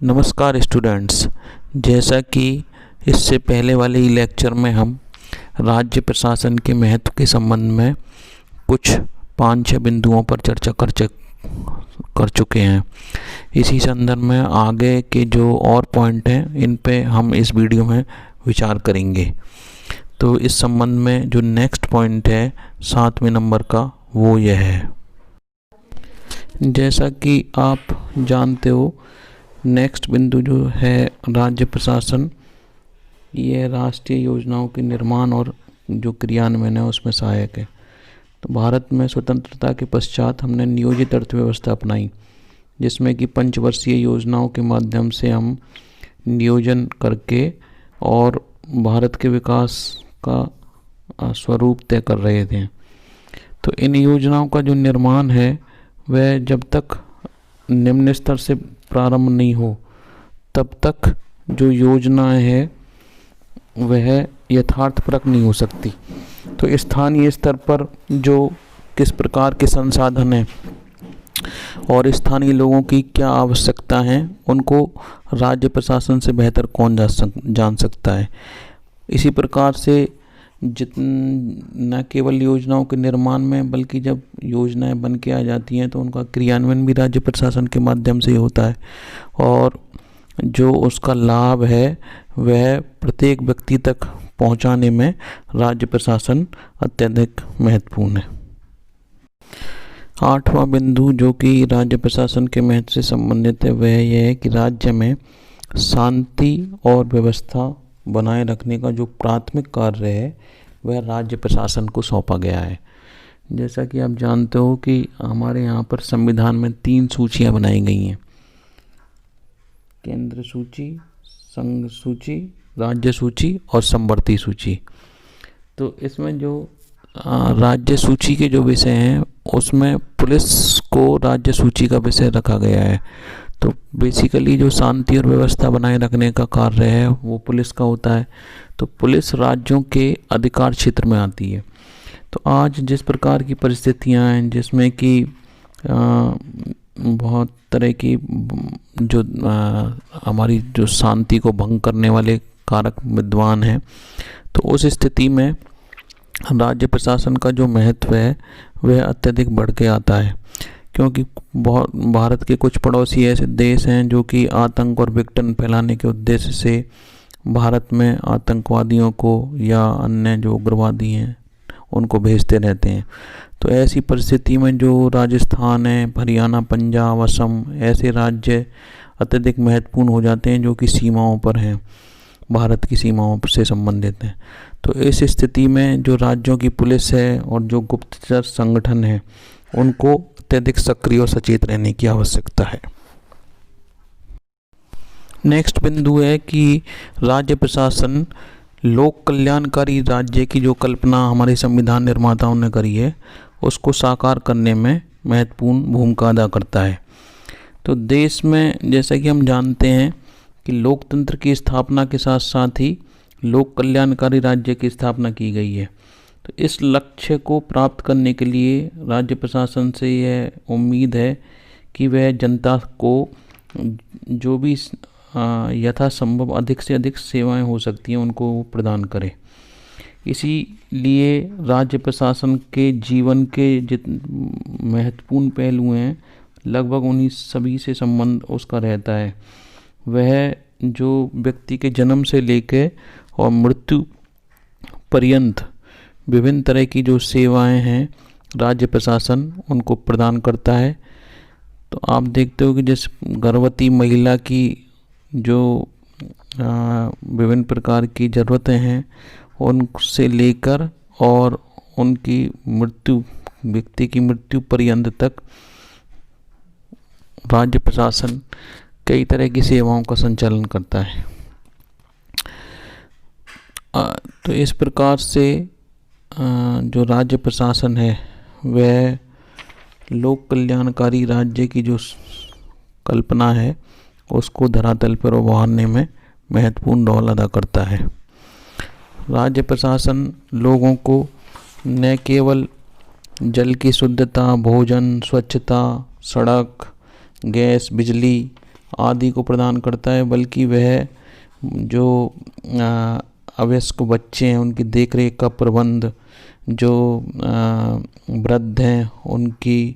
नमस्कार स्टूडेंट्स। जैसा कि इससे पहले वाले ही लेक्चर में हम राज्य प्रशासन के महत्व के संबंध में कुछ 5-6 बिंदुओं पर चर्चा कर चुके हैं। इसी संदर्भ में आगे के जो और पॉइंट हैं इन पे हम इस वीडियो में विचार करेंगे। तो इस संबंध में जो नेक्स्ट पॉइंट है 7वें नंबर का वो यह है। जैसा कि आप जानते हो, नेक्स्ट बिंदु जो है राज्य प्रशासन, ये राष्ट्रीय योजनाओं के निर्माण और जो क्रियान्वयन है उसमें सहायक है। तो भारत में स्वतंत्रता के पश्चात हमने नियोजित अर्थव्यवस्था अपनाई, जिसमें कि पंचवर्षीय योजनाओं के माध्यम से हम नियोजन करके और भारत के विकास का स्वरूप तय कर रहे थे। तो इन योजनाओं का जो निर्माण है वह जब तक निम्न स्तर से प्रारंभ नहीं हो तब तक जो योजनाएं है वह यथार्थपरक नहीं हो सकती। तो स्थानीय स्तर पर जो किस प्रकार के संसाधन हैं और स्थानीय लोगों की क्या आवश्यकता है उनको राज्य प्रशासन से बेहतर कौन जान सकता है। इसी प्रकार से न केवल योजनाओं के निर्माण में बल्कि जब योजनाएं बन के आ जाती हैं तो उनका क्रियान्वयन भी राज्य प्रशासन के माध्यम से ही होता है और जो उसका लाभ है वह प्रत्येक व्यक्ति तक पहुंचाने में राज्य प्रशासन अत्यधिक महत्वपूर्ण है। 8वां बिंदु जो कि राज्य प्रशासन के महत्व से संबंधित है वह यह है कि राज्य में शांति और व्यवस्था बनाए रखने का जो प्राथमिक कार्य है वह राज्य प्रशासन को सौंपा गया है। जैसा कि आप जानते हो कि हमारे यहाँ पर संविधान में 3 सूचियाँ बनाई गई हैं, केंद्र सूची, संघ सूची, राज्य सूची और समवर्ती सूची। तो इसमें जो राज्य सूची के जो विषय हैं उसमें पुलिस को राज्य सूची का विषय रखा गया है। तो बेसिकली जो शांति और व्यवस्था बनाए रखने का कार्य है वो पुलिस का होता है। तो पुलिस राज्यों के अधिकार क्षेत्र में आती है। तो आज जिस प्रकार की परिस्थितियां हैं जिसमें कि बहुत तरह की जो हमारी जो शांति को भंग करने वाले कारक विद्वान हैं, तो उस स्थिति में राज्य प्रशासन का जो महत्व है वह अत्यधिक बढ़ के आता है, क्योंकि भारत के कुछ पड़ोसी ऐसे देश हैं जो कि आतंक और विघटन फैलाने के उद्देश्य से भारत में आतंकवादियों को या अन्य जो उग्रवादी हैं उनको भेजते रहते हैं। तो ऐसी परिस्थिति में जो राजस्थान है, हरियाणा, पंजाब, असम ऐसे राज्य अत्यधिक महत्वपूर्ण हो जाते हैं जो कि सीमाओं पर हैं, भारत की सीमाओं से संबंधित हैं। तो इस स्थिति में जो राज्यों की पुलिस है और जो गुप्तचर संगठन है उनको अत्यधिक सक्रिय और सचेत रहने की आवश्यकता है। नेक्स्ट बिंदु है कि राज्य प्रशासन लोक कल्याणकारी राज्य की जो कल्पना हमारे संविधान निर्माताओं ने करी है उसको साकार करने में महत्वपूर्ण भूमिका अदा करता है। तो देश में जैसा कि हम जानते हैं कि लोकतंत्र की स्थापना के साथ साथ ही लोक कल्याणकारी राज्य की स्थापना की गई है। तो इस लक्ष्य को प्राप्त करने के लिए राज्य प्रशासन से यह उम्मीद है कि वह जनता को जो भी यथासंभव अधिक से अधिक सेवाएं हो सकती हैं उनको प्रदान करे। इसीलिए राज्य प्रशासन के जीवन के महत्वपूर्ण पहलू हैं लगभग उन्हीं सभी से संबंध उसका रहता है। वह जो व्यक्ति के जन्म से लेकर और मृत्यु पर्यंत विभिन्न तरह की जो सेवाएं हैं राज्य प्रशासन उनको प्रदान करता है। तो आप देखते हो कि जिस गर्भवती महिला की जो विभिन्न प्रकार की ज़रूरतें हैं उनसे लेकर और उनकी मृत्यु, व्यक्ति की मृत्यु पर्यंत तक राज्य प्रशासन कई तरह की सेवाओं का संचालन करता है। तो इस प्रकार से जो राज्य प्रशासन है वह लोक कल्याणकारी राज्य की जो कल्पना है उसको धरातल पर उभारने में महत्वपूर्ण रोल अदा करता है। राज्य प्रशासन लोगों को न केवल जल की शुद्धता, भोजन, स्वच्छता, सड़क, गैस, बिजली आदि को प्रदान करता है, बल्कि वह जो अवयस्क बच्चे हैं उनकी देखरेख का प्रबंध, जो वृद्ध हैं उनकी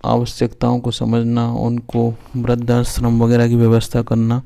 आवश्यकताओं को समझना, उनको वृद्धाश्रम वगैरह की व्यवस्था करना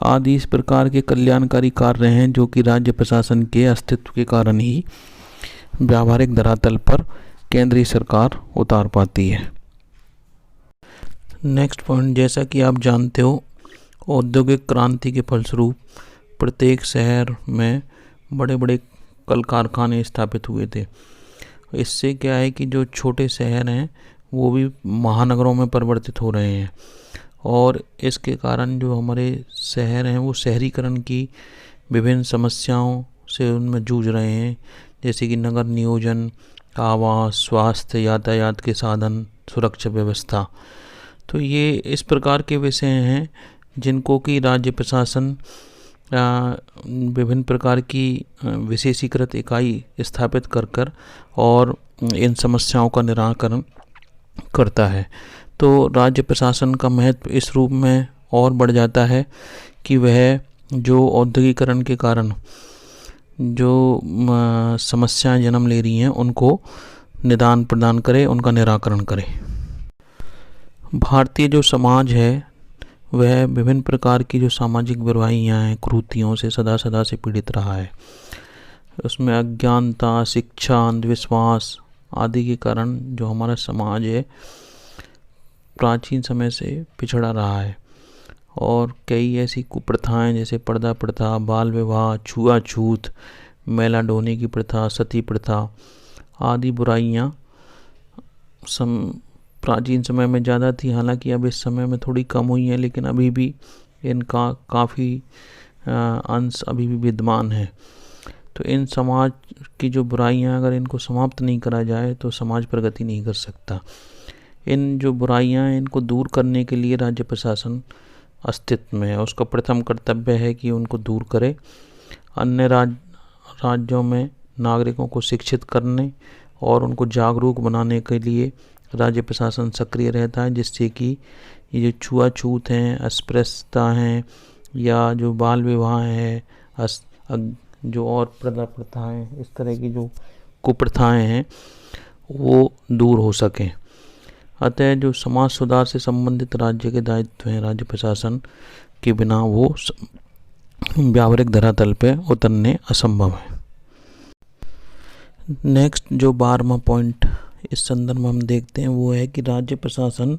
आदि इस प्रकार के कल्याणकारी कार्य हैं जो कि राज्य प्रशासन के अस्तित्व के कारण ही व्यावहारिक धरातल पर केंद्रीय सरकार उतार पाती है। नेक्स्ट पॉइंट, जैसा कि आप जानते हो, औद्योगिक क्रांति के फलस्वरूप प्रत्येक शहर में बड़े बड़े कल कारखाने स्थापित हुए थे। इससे क्या है कि जो छोटे शहर हैं वो भी महानगरों में परिवर्तित हो रहे हैं, और इसके कारण जो हमारे शहर हैं वो शहरीकरण की विभिन्न समस्याओं से उनमें जूझ रहे हैं, जैसे कि नगर नियोजन, आवास, स्वास्थ्य, यातायात के साधन, सुरक्षा व्यवस्था। तो ये इस प्रकार के विषय हैं जिनको कि राज्य प्रशासन विभिन्न प्रकार की विशेषीकृत इकाई स्थापित कर और इन समस्याओं का निराकरण करता है। तो राज्य प्रशासन का महत्व इस रूप में और बढ़ जाता है कि वह जो औद्योगिकरण के कारण जो समस्याएं जन्म ले रही हैं उनको निदान प्रदान करे, उनका निराकरण करे। भारतीय जो समाज है वह विभिन्न प्रकार की जो सामाजिक बुराइयां हैं, कुरीतियों से सदा से पीड़ित रहा है। उसमें अज्ञानता, शिक्षा, अंधविश्वास आदि के कारण जो हमारा समाज है प्राचीन समय से पिछड़ा रहा है, और कई ऐसी कुप्रथाएं जैसे पर्दा प्रथा, बाल विवाह, छुआछूत, मैला ढोने की प्रथा, सती प्रथा आदि बुराइयां प्राचीन समय में ज़्यादा थी। हालांकि अब इस समय में थोड़ी कम हुई हैं, लेकिन अभी भी इनका काफ़ी अंश अभी भी विद्यमान है। तो इन समाज की जो बुराइयां अगर इनको समाप्त नहीं करा जाए तो समाज प्रगति नहीं कर सकता। इन जो बुराइयां हैं इनको दूर करने के लिए राज्य प्रशासन अस्तित्व में है। उसका प्रथम कर्तव्य है कि उनको दूर करे। अन्य राज्यों में नागरिकों को शिक्षित करने और उनको जागरूक बनाने के लिए राज्य प्रशासन सक्रिय रहता है, जिससे कि ये जो छुआछूत हैं, अस्पृश्यता हैं, या जो बाल विवाह है, जो और प्रथाएं, इस तरह की जो कुप्रथाएं हैं वो दूर हो सकें। अतः जो समाज सुधार से संबंधित राज्य के दायित्व हैं, राज्य प्रशासन के बिना वो व्यावहारिक धरातल पे उतरने असंभव है। नेक्स्ट जो 12वां पॉइंट इस संदर्भ में हम देखते हैं वो है कि राज्य प्रशासन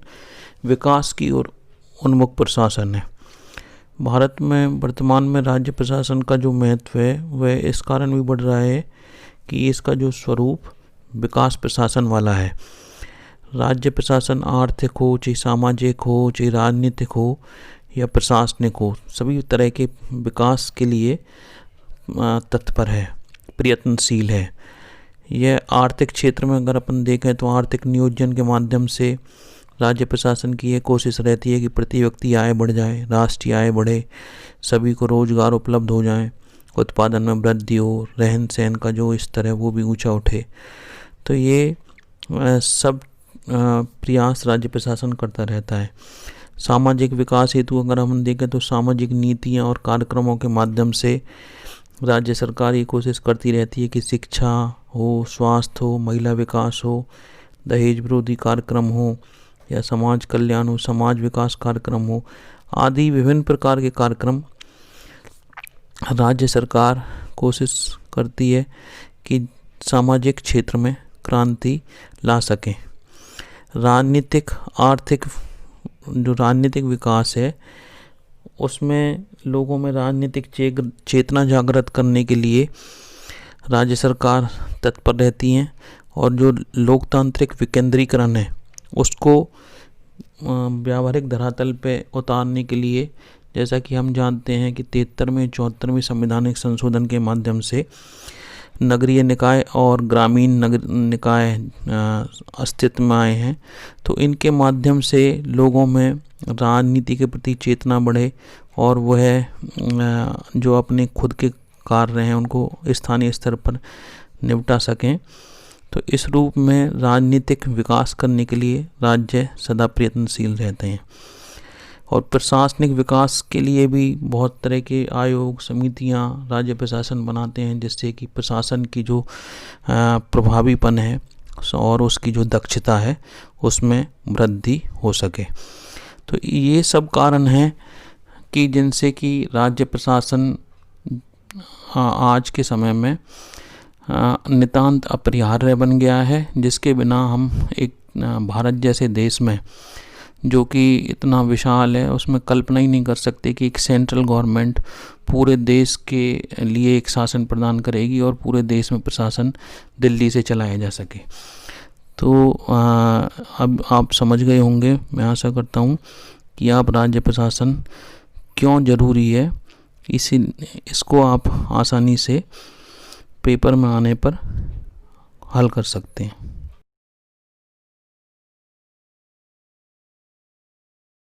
विकास की ओर उन्मुख प्रशासन है। भारत में वर्तमान में राज्य प्रशासन का जो महत्व है वह इस कारण भी बढ़ रहा है कि इसका जो स्वरूप विकास प्रशासन वाला है। राज्य प्रशासन आर्थिक हो, चाहे सामाजिक हो, चाहे राजनीतिक हो या प्रशासनिक हो, सभी तरह के विकास के लिए तत्पर है, प्रयत्नशील है। यह आर्थिक क्षेत्र में अगर अपन देखें तो आर्थिक नियोजन के माध्यम से राज्य प्रशासन की ये कोशिश रहती है कि प्रति व्यक्ति आय बढ़ जाए, राष्ट्रीय आय बढ़े, सभी को रोजगार उपलब्ध हो जाए, उत्पादन में वृद्धि हो, रहन सहन का जो स्तर है वो भी ऊंचा उठे। तो ये सब प्रयास राज्य प्रशासन करता रहता है। सामाजिक विकास हेतु अगर हम देखें तो सामाजिक नीतियाँ और कार्यक्रमों के माध्यम से राज्य सरकार ये कोशिश करती रहती है कि शिक्षा हो, स्वास्थ्य हो, महिला विकास हो, दहेज विरोधी कार्यक्रम हो, या समाज कल्याण हो, समाज विकास कार्यक्रम हो आदि विभिन्न प्रकार के कार्यक्रम राज्य सरकार कोशिश करती है कि सामाजिक क्षेत्र में क्रांति ला सकें। राजनीतिक आर्थिक जो राजनीतिक विकास है उसमें लोगों में राजनीतिक चेतना जागृत करने के लिए राज्य सरकार तत्पर रहती हैं, और जो लोकतांत्रिक विकेंद्रीकरण है उसको व्यावहारिक धरातल पे उतारने के लिए, जैसा कि हम जानते हैं कि 73वें 74वें संवैधानिक संशोधन के माध्यम से नगरीय निकाय और ग्रामीण निकाय अस्तित्व में आए हैं। तो इनके माध्यम से लोगों में राजनीति के प्रति चेतना बढ़े और वह जो अपने खुद के कार्य हैं उनको स्थानीय स्तर पर निपटा सकें। तो इस रूप में राजनीतिक विकास करने के लिए राज्य सदा प्रयत्नशील रहते हैं। और प्रशासनिक विकास के लिए भी बहुत तरह के आयोग, समितियां, राज्य प्रशासन बनाते हैं, जिससे कि प्रशासन की जो प्रभावीपन है और उसकी जो दक्षता है उसमें वृद्धि हो सके। तो ये सब कारण हैं कि जिनसे कि राज्य प्रशासन आज के समय में नितांत अपरिहार्य बन गया है, जिसके बिना हम एक भारत जैसे देश में, जो कि इतना विशाल है, उसमें कल्पना ही नहीं कर सकते कि एक सेंट्रल गवर्नमेंट पूरे देश के लिए एक शासन प्रदान करेगी और पूरे देश में प्रशासन दिल्ली से चलाया जा सके। तो अब आप समझ गए होंगे, मैं आशा करता हूँ कि आप राज्य प्रशासन क्यों ज़रूरी है इसको आप आसानी से पेपर में आने पर हल कर सकते हैं।